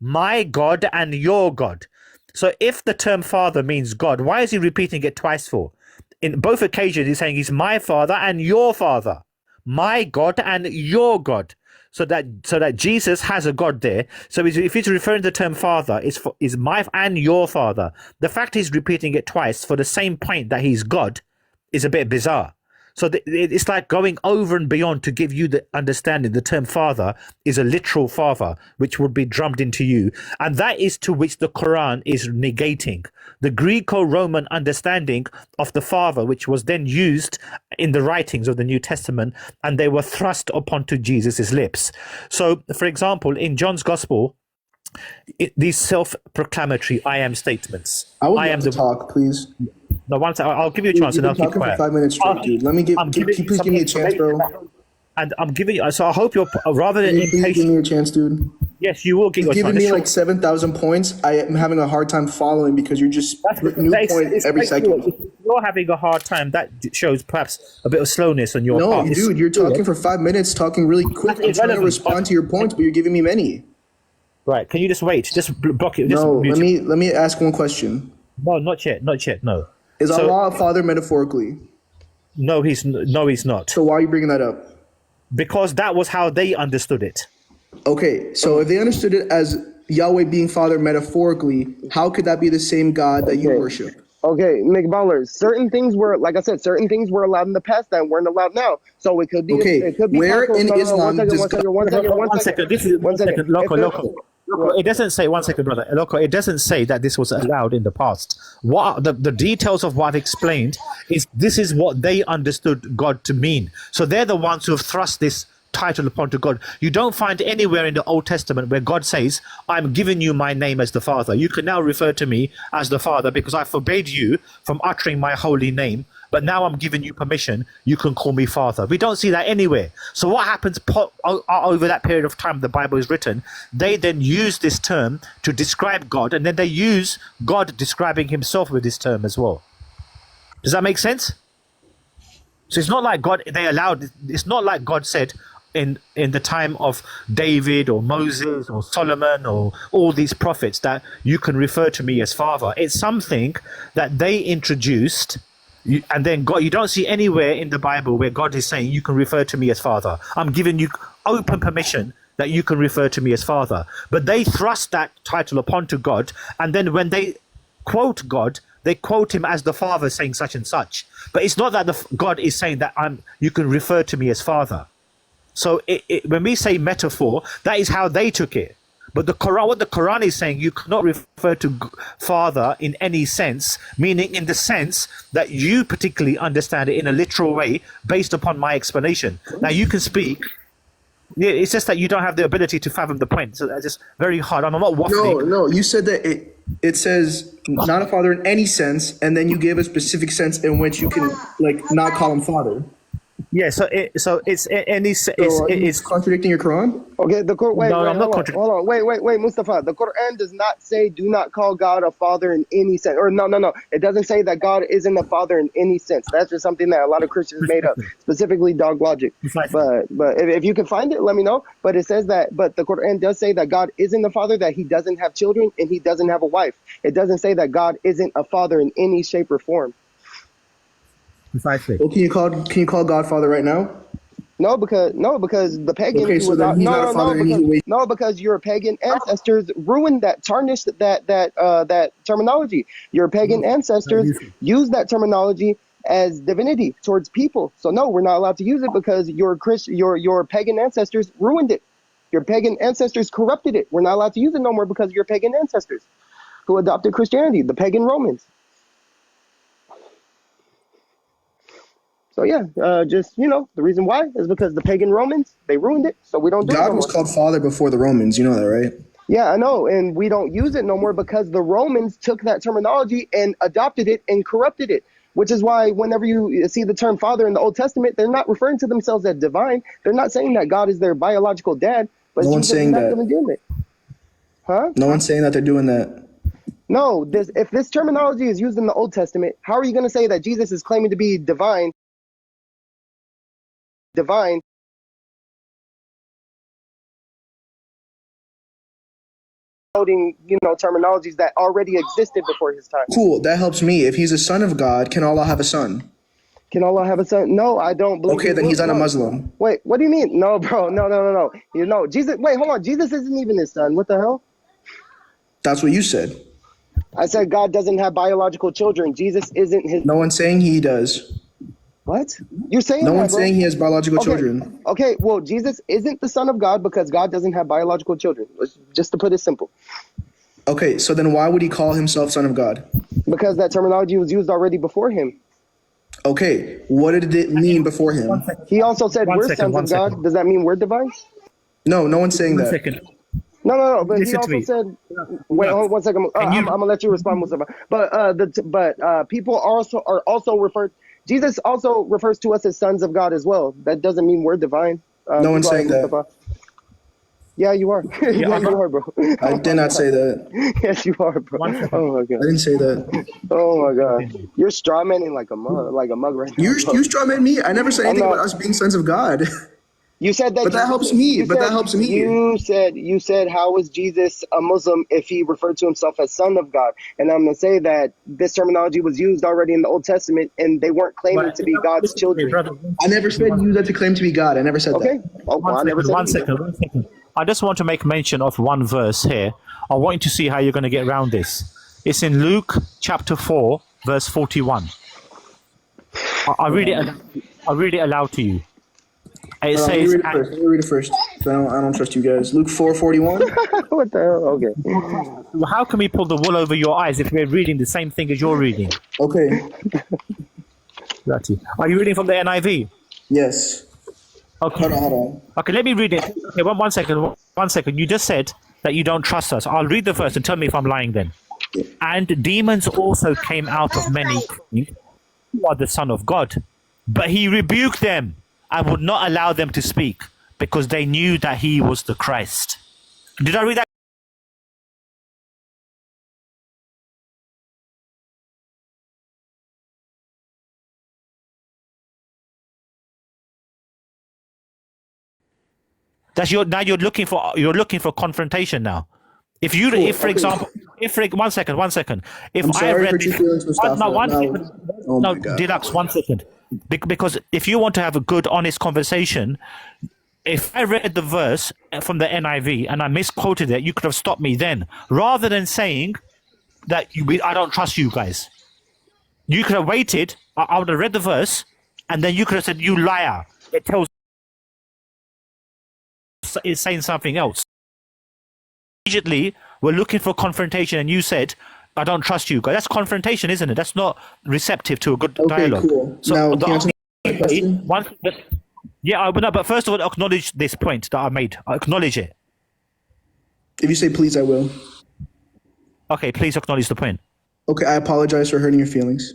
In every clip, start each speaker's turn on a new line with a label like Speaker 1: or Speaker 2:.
Speaker 1: my God and your God. So if the term father means God, why is he repeating it twice for? In both occasions, he's saying he's my father and your father, my God and your God. So that Jesus has a God there. So if he's referring to the term father, is my and your father. The fact he's repeating it twice for the same point that he's God is a bit bizarre. So it's like going over and beyond to give you the understanding the term father is a literal father, which would be drummed into you. And that is to which the Quran is negating. The Greco-Roman understanding of the father, which was then used in the writings of the New Testament, and they were thrust upon to Jesus' lips. So, for example, in John's Gospel, these self-proclamatory I am statements.
Speaker 2: I would
Speaker 1: I
Speaker 2: love
Speaker 1: am
Speaker 2: to
Speaker 1: the
Speaker 2: talk, please.
Speaker 1: No, once I'll give you a chance
Speaker 2: You've
Speaker 1: and
Speaker 2: been
Speaker 1: I'll keep
Speaker 2: talking for
Speaker 1: quiet.
Speaker 2: 5 minutes straight, dude. Let me
Speaker 1: I'm
Speaker 2: can
Speaker 1: giving
Speaker 2: you
Speaker 1: you
Speaker 2: please
Speaker 1: some
Speaker 2: give me a chance, bro?
Speaker 1: information, and I'm giving you. So I hope you're rather
Speaker 2: Can
Speaker 1: than
Speaker 2: you please give me
Speaker 1: impatient.
Speaker 2: a chance, dude?
Speaker 1: Yes, you will get
Speaker 2: You've
Speaker 1: your chance.
Speaker 2: given
Speaker 1: It's
Speaker 2: me like
Speaker 1: short.
Speaker 2: 7,000 points. I am having a hard time following because you're just
Speaker 1: That's
Speaker 2: new
Speaker 1: that is,
Speaker 2: point
Speaker 1: it's
Speaker 2: every
Speaker 1: straightforward.
Speaker 2: second.
Speaker 1: If you're having a hard time, that shows perhaps a bit of slowness on your
Speaker 2: No,
Speaker 1: part. It's
Speaker 2: dude, you're talking
Speaker 1: straightforward.
Speaker 2: for 5 minutes, talking really quick.
Speaker 1: That's
Speaker 2: I'm trying to
Speaker 1: irrelevant.
Speaker 2: respond to your points, but you're giving me many.
Speaker 1: Right? Can you just wait? Just block it. Just
Speaker 2: No, let
Speaker 1: mute it.
Speaker 2: me ask one question.
Speaker 1: No, not yet. Not yet. No.
Speaker 2: Is
Speaker 1: So
Speaker 2: Allah a father metaphorically?
Speaker 1: no, he's not,
Speaker 2: So why are you bringing that up?
Speaker 1: because that was how they understood it.
Speaker 2: Okay, so if they understood it as Yahweh being father metaphorically, how could that be the same God that you
Speaker 3: Okay.
Speaker 2: worship?
Speaker 3: Okay, McBallers. Certain things were, like I said, certain things were allowed in the past that weren't allowed now. So it could be,
Speaker 2: Okay,
Speaker 3: it could be
Speaker 2: where
Speaker 3: possible.
Speaker 2: in
Speaker 3: No, no, no. One
Speaker 2: Islam
Speaker 3: second,
Speaker 2: does
Speaker 3: one
Speaker 2: God?
Speaker 3: second, one second, one
Speaker 1: One
Speaker 3: second,
Speaker 1: second. This is
Speaker 3: one
Speaker 1: one
Speaker 3: second.
Speaker 1: second. Loco,
Speaker 3: If it,
Speaker 1: loco. Loco,
Speaker 3: what?
Speaker 1: it doesn't say, one second, brother. Loco, it doesn't say that this was allowed in the past. What the details of what I've explained is this is what they understood God to mean. So they're the ones who have thrust this title upon to God. You don't find anywhere in the Old Testament where God says, I'm giving you my name as the Father. You can now refer to me as the Father because I forbade you from uttering my holy name, but now I'm giving you permission. You can call me Father. We don't see that anywhere. So what happens over that period of time the Bible is written? They then use this term to describe God, and then they use God describing himself with this term as well. Does that make sense? So it's not like God they allowed. It's not like God said in the time of David or Moses or Solomon or all these prophets that you can refer to me as Father. It's something that they introduced. And then God, you don't see anywhere in the Bible where God is saying you can refer to me as Father. I'm giving you open permission that you can refer to me as Father. But they thrust that title upon to God, and then when they quote God, they quote him as the Father saying such and such. But it's not that God is saying that you can refer to me as Father. So when we say metaphor, that is how they took it. But the Quran, what the Quran is saying, you cannot refer to Father in any sense, meaning in the sense that you particularly understand it in a literal way based upon my explanation. Now you can speak. Yeah, it's just that you don't have the ability to fathom the point. So that's just very hard. I'm not waffling.
Speaker 2: No, you said that it says not a father in any sense, and then you gave a specific sense in which you can like not call him father.
Speaker 1: Yeah, so it's any
Speaker 2: So are you
Speaker 1: it's
Speaker 2: contradicting your Quran?
Speaker 3: Okay, the Quran. Wait,
Speaker 1: no,
Speaker 3: wait,
Speaker 1: I'm not
Speaker 3: hold on,
Speaker 1: contradicting.
Speaker 3: hold on. Wait, Mustafa. The Quran does not say do not call God a father in any sense. Or no. It doesn't say that God isn't a father in any sense. That's just something that a lot of Christians made up, specifically Dog Logic.
Speaker 1: Precisely.
Speaker 3: But if you can find it, let me know. But it says that. But the Quran does say that God isn't a father, that He doesn't have children, and He doesn't have a wife. It doesn't say that God isn't a father in any shape or form.
Speaker 1: Precisely.
Speaker 2: Well, can you call God Father right now?
Speaker 3: No, because the pagans
Speaker 2: Okay,
Speaker 3: who
Speaker 2: so then
Speaker 3: adopt
Speaker 2: he's not a father, and he's wait.
Speaker 3: because your pagan ancestors ruined that, tarnished that terminology. Your pagan ancestors used that terminology as divinity towards people. So no, we're not allowed to use it because your pagan ancestors ruined it. Your pagan ancestors corrupted it. We're not allowed to use it no more because your pagan ancestors who adopted Christianity, the pagan Romans. So yeah, just the reason why is because the pagan Romans, they ruined it, so we don't do it no
Speaker 2: God was
Speaker 3: more.
Speaker 2: called Father before the Romans. You know that, right?
Speaker 3: Yeah, I know, and we don't use it no more because the Romans took that terminology and adopted it and corrupted it. Which is why whenever you see the term father in the Old Testament, they're not referring to themselves as divine. They're not saying that God is their biological dad, but
Speaker 2: No one's
Speaker 3: Jesus is
Speaker 2: saying
Speaker 3: not
Speaker 2: that.
Speaker 3: legitimate. Huh?
Speaker 2: No one's saying that they're doing that.
Speaker 3: No, if this terminology is used in the Old Testament, how are you going to say that Jesus is claiming to be divine? Divine. quoting, terminologies that already existed before his time.
Speaker 2: Cool. That helps me. If he's a son of God, can Allah have a son?
Speaker 3: Can Allah have a son? No, I don't believe.
Speaker 2: Okay, then he's not a
Speaker 3: no.
Speaker 2: Muslim.
Speaker 3: Wait, what do you mean? No, bro, no. Jesus, wait, hold on. Jesus isn't even his son. What the hell?
Speaker 2: That's what you said.
Speaker 3: I said God doesn't have biological children. Jesus isn't his.
Speaker 2: No one's saying he does.
Speaker 3: What? You're saying
Speaker 2: No
Speaker 3: that,
Speaker 2: one's
Speaker 3: bro.
Speaker 2: saying he has biological
Speaker 3: Okay.
Speaker 2: children.
Speaker 3: Okay, well, Jesus isn't the son of God because God doesn't have biological children. Just to put it simple.
Speaker 2: Okay, so then why would he call himself son of God?
Speaker 3: Because that terminology was used already before him.
Speaker 2: Okay, what did it mean before him?
Speaker 3: He also said
Speaker 1: One
Speaker 3: we're
Speaker 1: second,
Speaker 3: sons
Speaker 1: one
Speaker 3: of God.
Speaker 1: second.
Speaker 3: Does that mean we're divine?
Speaker 2: No, no one's saying
Speaker 1: One
Speaker 2: that.
Speaker 1: second.
Speaker 3: No. But he
Speaker 1: Listen to
Speaker 3: also
Speaker 1: me.
Speaker 3: said, wait, hold on 1 second.
Speaker 1: Can you-
Speaker 3: I'm gonna let you respond, Mustafa. But people are also referred. Jesus also refers to us as sons of God as well. That doesn't mean we're divine.
Speaker 2: No one's
Speaker 3: go ahead,
Speaker 2: saying that.
Speaker 3: Mustafa. Yeah, you are. Yeah,
Speaker 1: I got-
Speaker 3: you are, bro.
Speaker 2: I did not say that.
Speaker 3: Yes, you are, bro.
Speaker 1: One second.
Speaker 3: Oh my
Speaker 2: I
Speaker 3: god.
Speaker 2: didn't say that.
Speaker 3: Oh my god. You're strawmanning like a mug right now.
Speaker 2: You strawman me. I never said anything
Speaker 3: not-
Speaker 2: about us being sons of God.
Speaker 3: You said that.
Speaker 2: But that helps me.
Speaker 3: you
Speaker 2: But that
Speaker 3: said-
Speaker 2: helps me.
Speaker 3: You said how is Jesus a Muslim if he referred to himself as son of God? And I'm gonna say that this terminology was used already in the Old Testament, and they weren't claiming to be God's children.
Speaker 1: Brother,
Speaker 2: I never said use that to claim to be God. I never said
Speaker 3: Okay.
Speaker 2: that.
Speaker 3: Oh, well, I never said
Speaker 1: one
Speaker 3: it either.
Speaker 1: second, 1 second. I just want to make mention of one verse here. I want you to see how you're going to get around this. It's in Luke chapter 4, verse 41. I read it aloud to you. It
Speaker 2: Let me
Speaker 1: says,
Speaker 2: read it first. Let me read it first. So I don't trust you guys. Luke 4:41.
Speaker 3: What the hell? Okay.
Speaker 1: how can we pull the wool over your eyes if we're reading the same thing as you're reading?
Speaker 2: Okay.
Speaker 1: Are you reading from the NIV?
Speaker 2: Yes.
Speaker 1: Okay.
Speaker 2: Hold on.
Speaker 1: Okay, let me read it. Okay, one second. 1 second. You just said that you don't trust us. I'll read the verse and tell me if I'm lying then. And demons also came out of many, you are the Son of God. But he rebuked them and would not allow them to speak because they knew that he was the Christ. Did I read that? Now you're looking for confrontation now. If for
Speaker 2: okay.
Speaker 1: example, one second. If
Speaker 2: I'm
Speaker 1: I
Speaker 2: sorry
Speaker 1: read
Speaker 2: for your feelings, Mustafa. Oh
Speaker 1: no,
Speaker 2: my God.
Speaker 1: Deluxe, 1 second. Because if you want to have a good, honest conversation, if I read the verse from the NIV and I misquoted it, you could have stopped me then, rather than saying that I don't trust you guys. You could have waited. I would have read the verse, and then you could have said, "You liar! It's saying something else." Immediately, we're looking for confrontation, and you said, "I don't trust you guys." That's confrontation, isn't it? That's not receptive to a good
Speaker 2: Okay,
Speaker 1: dialogue.
Speaker 2: cool.
Speaker 1: So
Speaker 2: Now,
Speaker 1: the
Speaker 2: can you answer my
Speaker 1: only
Speaker 2: question?
Speaker 1: I would know, but first of all, acknowledge this point that I made. Acknowledge it.
Speaker 2: If you say please, I will.
Speaker 1: Okay, please acknowledge the point.
Speaker 2: Okay, I apologize for hurting your feelings.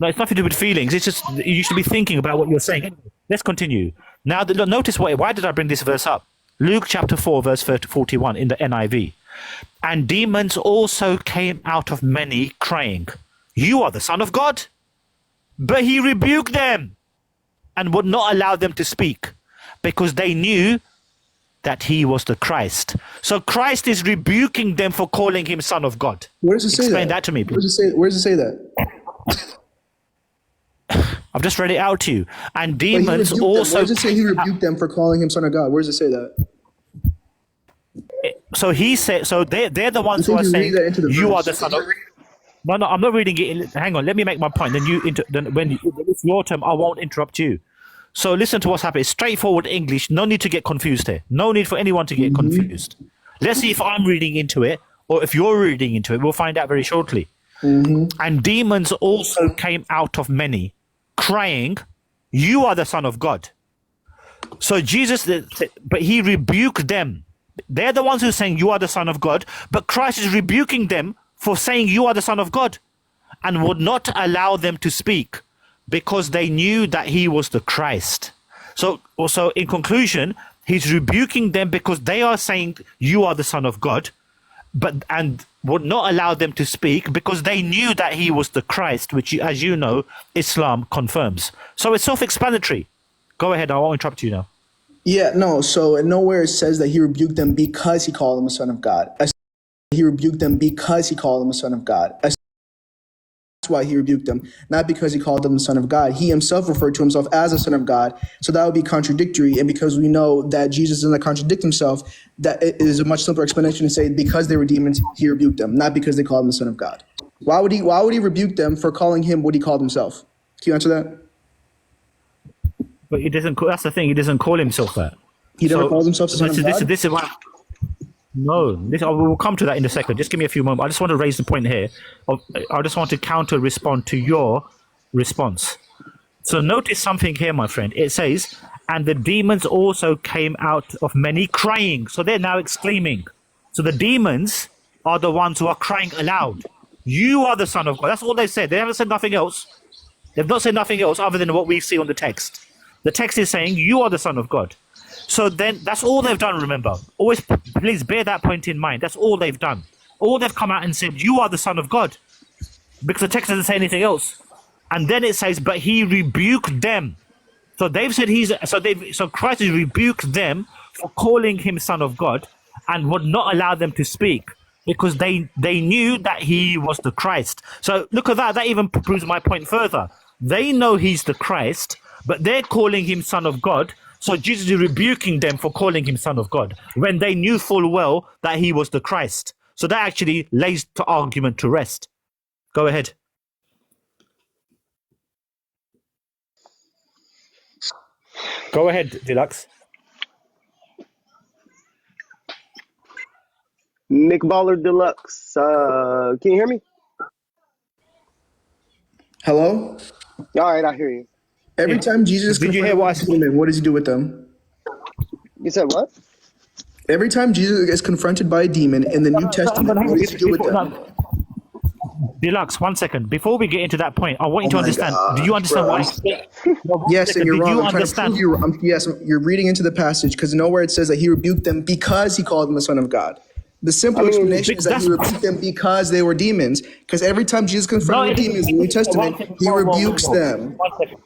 Speaker 1: No, it's nothing to do with feelings. It's just you should be thinking about what you're saying. Anyway, let's continue. Now, notice why did I bring this verse up? Luke chapter 4, verse 41 in the NIV. And demons also came out of many, crying, "You are the Son of God." But he rebuked them and would not allow them to speak because they knew that he was the Christ. So Christ is rebuking them for calling him Son of God.
Speaker 2: Where does it say
Speaker 1: Explain
Speaker 2: that?
Speaker 1: that to me,
Speaker 2: Where
Speaker 1: please.
Speaker 2: does it say that?
Speaker 1: I've just read it out to you. And
Speaker 2: But he
Speaker 1: demons
Speaker 2: rebuked them.
Speaker 1: also.
Speaker 2: Where does it say he rebuked them for calling him son of God? Where does it say that?
Speaker 1: So he said. So they're the ones who
Speaker 2: You
Speaker 1: are
Speaker 2: think you
Speaker 1: saying
Speaker 2: read that into the
Speaker 1: you
Speaker 2: verse?
Speaker 1: are the Son of. No, I'm not reading it. Hang on, let me make my point. Then when it's your turn, I won't interrupt you. So listen to what's happening. It's straightforward English. No need to get confused here. No need for anyone to get confused. Let's see if I'm reading into it or if you're reading into it. We'll find out very shortly. And demons also came out of many, crying, "You are the Son of God." So Jesus, but he rebuked them. They're the ones who are saying you are the Son of God, but Christ is rebuking them for saying you are the Son of God and would not allow them to speak because they knew that he was the Christ. So also in conclusion, he's rebuking them because they are saying you are the Son of God, and would not allow them to speak because they knew that he was the Christ, which, as you know, Islam confirms. So it's self-explanatory. Go ahead, I won't interrupt you now.
Speaker 2: Yeah, no. So nowhere it says that he rebuked them because he called them a son of God. he rebuked them because he called them the Son of God. That's why he rebuked them, not because he called them the Son of God. He himself referred to himself as the Son of God, so that would be contradictory. And because we know that Jesus doesn't contradict himself, that it is a much simpler explanation to say because they were demons, he rebuked them, not because they called him the Son of God. Why would he rebuke them for calling him what he called himself? Can you answer that?
Speaker 1: But he doesn't. That's the thing. He doesn't call himself that.
Speaker 2: He never calls himself the Son of God?
Speaker 1: This is why. No, we'll come to that in a second. Just give me a few moments. I just want to raise the point here. I just want to counter respond to your response. So notice something here, my friend. It says, and the demons also came out of many crying. So they're now exclaiming. So the demons are the ones who are crying aloud. You are the Son of God. That's all they said. They haven't said nothing else. They've not said nothing else other than what we see on the text. The text is saying, you are the Son of God. So then that's all they've done, remember. Always, please bear that point in mind. That's all they've done. All they've come out and said, you are the Son of God. Because the text doesn't say anything else. And then it says, but he rebuked them. So they've said so Christ has rebuked them for calling him Son of God and would not allow them to speak because they knew that he was the Christ. So look at that. That even proves my point further. They know he's the Christ, but they're calling him Son of God. So Jesus is rebuking them for calling him Son of God when they knew full well that he was the Christ. So that actually lays the argument to rest. Go ahead. Go ahead, Deluxe.
Speaker 3: Nick Baller Deluxe. Can you hear me?
Speaker 2: Hello?
Speaker 3: All right, I hear you.
Speaker 2: Every time Jesus
Speaker 1: Did you hear what I said?
Speaker 2: what does he do with them?
Speaker 3: You said what?
Speaker 2: Every time Jesus is confronted by a demon in the New Testament, what does he do with them?
Speaker 1: Deluxe, 1 second. Before we get into that point, I want you to understand. Do you understand
Speaker 2: bro.
Speaker 1: why?
Speaker 2: Yes, and you're
Speaker 1: Did
Speaker 2: wrong.
Speaker 1: you
Speaker 2: I'm trying to
Speaker 1: understand?
Speaker 2: prove yes, you're reading into the passage because nowhere it says that he rebuked them because he called them the Son of God. The simple explanation is that he rebuked them because they were demons. Because every time Jesus confronted demons in the New Testament, he rebukes them.
Speaker 1: 1 second.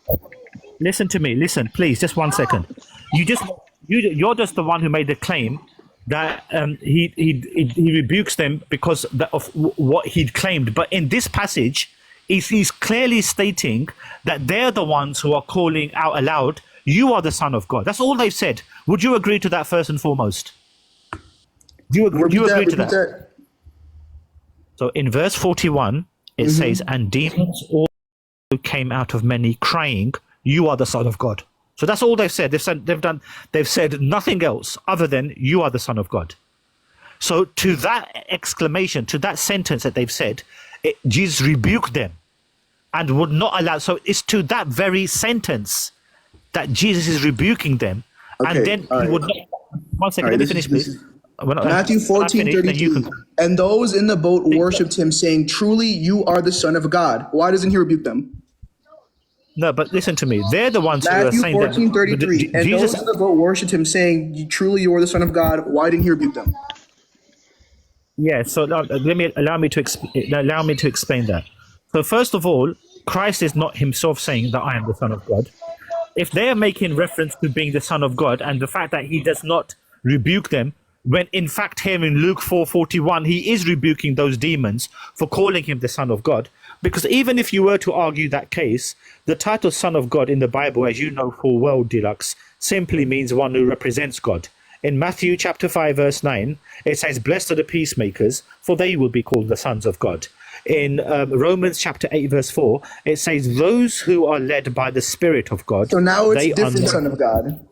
Speaker 1: Listen to me. Listen, please. Just 1 second. You're just the one who made the claim that he rebukes them because of what he'd claimed. But in this passage, he's clearly stating that they're the ones who are calling out aloud, you are the Son of God. That's all they've said. Would you agree to that first and foremost? Do you agree to that? So in verse 41, it says, and demons also came out of many crying, you are the Son of God. So that's all they've said. They've said nothing else other than you are the Son of God. So to that exclamation, to that sentence that they've said, Jesus rebuked them and would not allow. So it's to that very sentence that Jesus is rebuking them.
Speaker 2: Okay,
Speaker 1: and then he would not. 1 second, let me finish, please.
Speaker 2: Matthew 14:32. And those in the boat worshipped him, saying, truly, you are the Son of God. Why doesn't he rebuke them?
Speaker 1: No, but listen to me. They're the ones who are
Speaker 2: Matthew
Speaker 1: saying that
Speaker 2: 14:33. And
Speaker 1: Jesus.
Speaker 2: those in the boat worshipped him, saying, truly, you are the Son of God. Why didn't he rebuke them?
Speaker 1: Yeah. So allow me to explain that. So first of all, Christ is not himself saying that I am the Son of God. If they are making reference to being the Son of God and the fact that he does not rebuke them, when in fact here in Luke 4:41 he is rebuking those demons for calling him the Son of God. Because even if you were to argue that case, the title Son of God in the Bible, as you know full well, Deluxe, simply means one who represents God. In Matthew chapter 5 verse 9, it says, blessed are the peacemakers, for they will be called the sons of God. In Romans chapter 8 verse 4, it says, those who are led by the Spirit of God.
Speaker 2: So now it's
Speaker 1: they
Speaker 2: different
Speaker 1: are
Speaker 2: Son of God.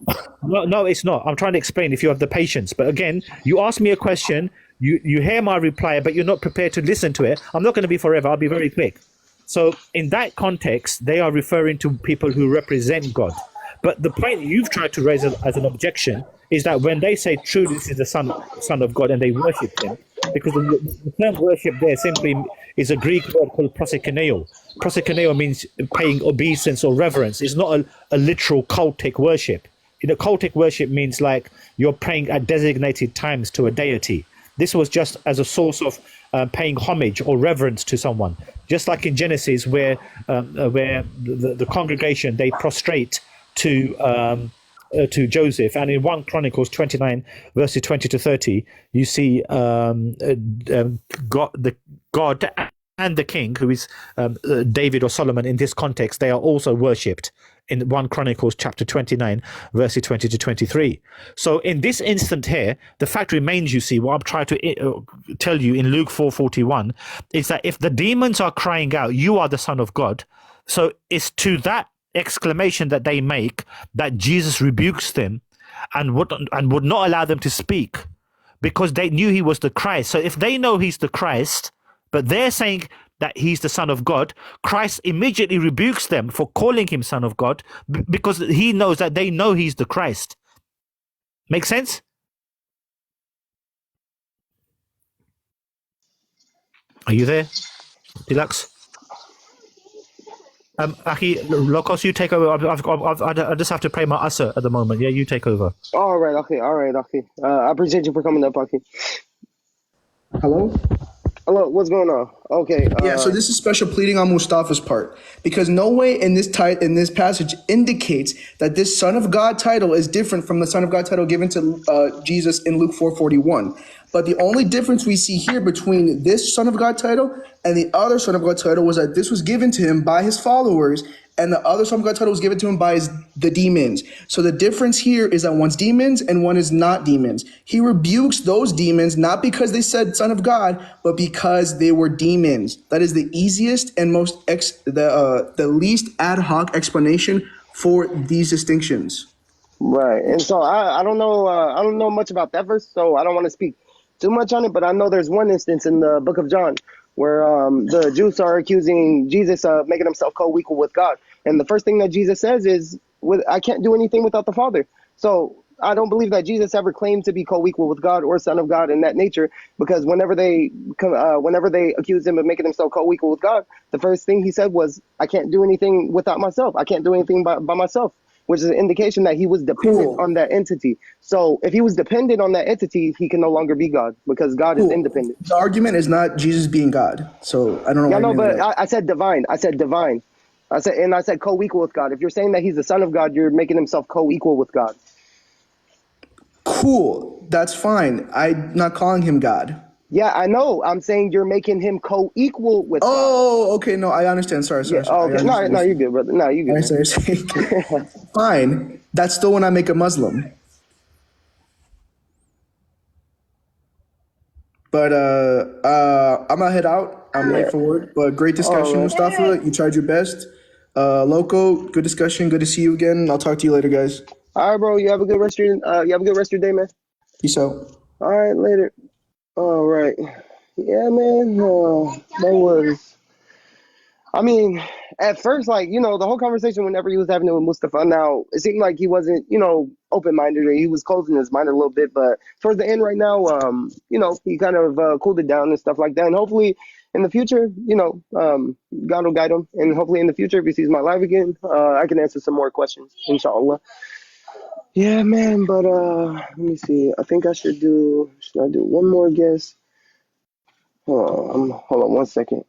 Speaker 1: No, it's not. I'm trying to explain if you have the patience. But again, you ask me a question, you hear my reply, but you're not prepared to listen to it. I'm not going to be forever. I'll be very quick. So in that context, they are referring to people who represent God. But the point you've tried to raise as an objection is that when they say truly this is the Son of God and they worship him, because the term worship there simply is a Greek word called prosekuneo. Prosekuneo means paying obeisance or reverence. It's not a literal cultic worship. Cultic worship means like you're praying at designated times to a deity. This was just as a source of paying homage or reverence to someone. Just like in Genesis where the congregation, they prostrate to to Joseph, and in 1 Chronicles 29 verses 20 to 30, you see God and the king, who is David or Solomon in this context, they are also worshipped in 1 Chronicles chapter 29 verses 20 to 23. So in this instant here, the fact remains, you see, what I'm trying to tell you in Luke 4:41 is that if the demons are crying out, "You are the Son of God," so it's to that exclamation that they make that Jesus rebukes them and would not allow them to speak, because they knew he was the Christ. So if they know he's the Christ, but they're saying that he's the Son of God, Christ immediately rebukes them for calling him Son of God, because he knows that they know he's the Christ. Make sense? Are you there, Deluxe? Aki, Lokos, you take over. I just have to pray my Asa at the moment. Yeah, you take over.
Speaker 3: All right, okay. I appreciate you for coming up, okay.
Speaker 2: Hello?
Speaker 3: Hello, what's going on? Okay.
Speaker 2: Yeah, so this is special pleading on Mustafa's part, because no way in this passage indicates that this Son of God title is different from the Son of God title given to Jesus in Luke 4:41. But the only difference we see here between this Son of God title and the other Son of God title was that this was given to him by his followers, and the other Son of God title was given to him by the demons. So the difference here is that one's demons and one is not demons. He rebukes those demons not because they said Son of God, but because they were demons. That is the easiest and the least ad hoc explanation for these distinctions.
Speaker 3: Right, and so I don't know much about that verse, so I don't want to speak too much on it. But I know there's one instance in the book of John where the Jews are accusing Jesus of making himself co-equal with God, and the first thing that Jesus says is, "I can't do anything without the Father." So I don't believe that Jesus ever claimed to be co-equal with God or Son of God in that nature, because whenever they accused him of making himself co-equal with God, the first thing he said was, "I can't do anything without myself. I can't do anything by myself," which is an indication that he was dependent on that entity. So if he was dependent on that entity, he can no longer be God, because God is independent.
Speaker 2: The argument is not Jesus being God. So I don't know.
Speaker 3: Yeah, no, but I said divine. I said divine. I said co-equal with God. If you're saying that he's the Son of God, you're making himself co-equal with God.
Speaker 2: Cool. That's fine. I'm not calling him God.
Speaker 3: Yeah, I know. I'm saying you're making him co-equal with God.
Speaker 2: Oh, okay. No, I understand. Sorry.
Speaker 3: Yeah, okay. No, you're good, brother. No, you're good.
Speaker 2: I understand. Fine. That's still when I make a Muslim. But I'm gonna head out. I'm late for work. But great discussion, Mustafa. You tried your best. Loco, good discussion. Good to see you again. I'll talk to you later, guys.
Speaker 3: All right, bro. You have a good rest of your day, man.
Speaker 2: Peace out.
Speaker 3: All right, later. All right. Yeah, man. That was. I mean, at first, like, the whole conversation whenever he was having it with Mustafa, now it seemed like he wasn't, open-minded, or he was closing his mind a little bit. But towards the end right now, he kind of cooled it down and stuff like that. And hopefully in the future, God will guide him. And hopefully in the future, if he sees my live again, I can answer some more questions, inshallah. Yeah, man. But let me see. I think should I do one more guess? Hold on one second.